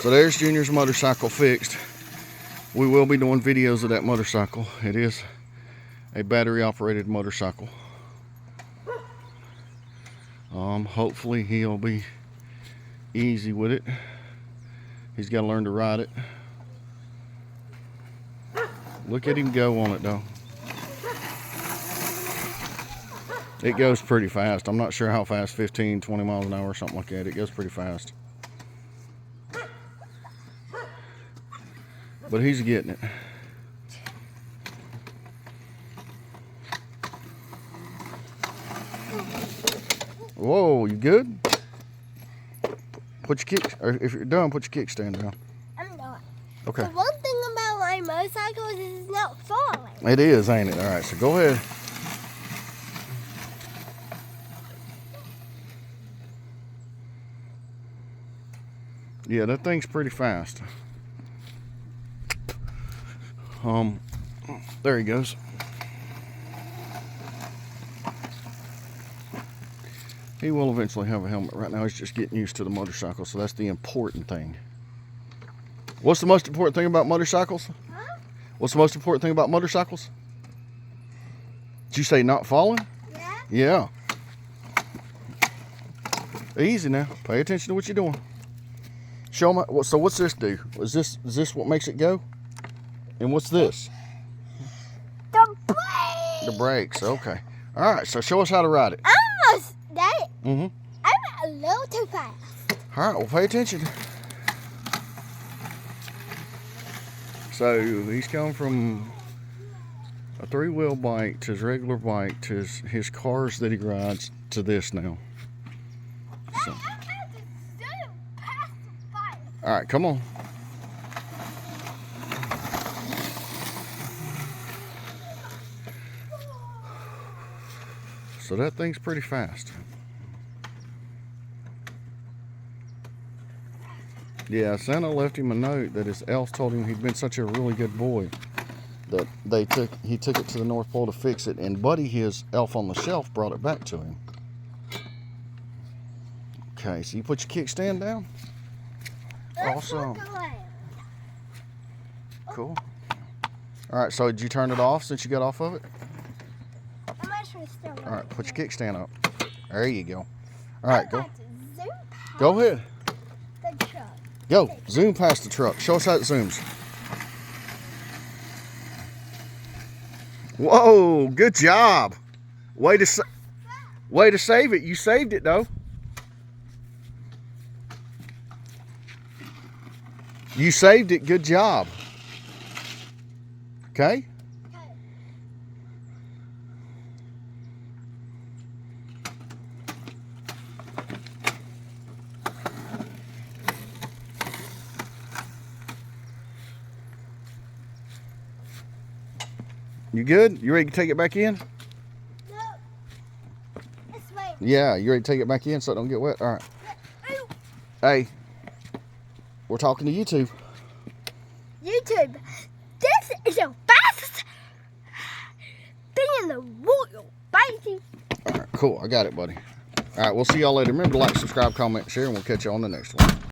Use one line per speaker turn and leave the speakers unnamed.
So there's Junior's motorcycle fixed. We will be doing videos of that motorcycle. It is a battery operated motorcycle. Hopefully he'll be easy with it. He's got to learn to ride it. Look at him go on it though. It goes pretty fast. I'm not sure how fast, 15, 20 miles an hour or something like that. It goes pretty fast. But he's getting it. Whoa, you good? Put your kick, or if you're done, put your kickstand down.
I'm done.
Okay.
The one thing about my motorcycle is it's not falling.
It is, ain't it? All right, so go ahead. Yeah, that thing's pretty fast. There he goes. He will eventually have a helmet. Right now he's just getting used to the motorcycle, so that's the important thing. What's the most important thing about motorcycles?
Huh?
What's the most important thing about motorcycles? Did you say not falling?
Yeah.
Yeah. Easy now. Pay attention to what you're doing. Show me. So what's this do? Is this what makes it go? And what's this?
The brakes.
The brakes. Okay. All right. So show us how to ride it.
Almost that.
Mm-hmm.
I'm a little too fast.
All right. Well, pay attention. So he's come from a three-wheel bike to his regular bike to his cars that he rides to this now. So. All right, come on. So that thing's pretty fast. Yeah, Santa left him a note that his elf told him he'd been such a really good boy that he took it to the North Pole to fix it, and Buddy, his elf on the shelf, brought it back to him. Okay, so you put your kickstand down. Awesome. Cool. All right, so did you turn it off since you got off of it?
I'm actually still
All right, put your kickstand up. There you go. All right, go.
Zoom
Go ahead.
the truck.
Go. Zoom past the truck. Show us how it zooms. Whoa, good job. Way to save it. You saved it though. You saved it. Good job. Okay? You good? You ready to take it back in?
No. This way.
Yeah, you ready to take it back in so it don't get wet? All right.
Ooh.
Hey, we're talking to YouTube.
YouTube. This is the fastest thing in the world, baby.
All right, cool. I got it, buddy. All right, we'll see y'all later. Remember to like, subscribe, comment, share, and we'll catch you on the next one.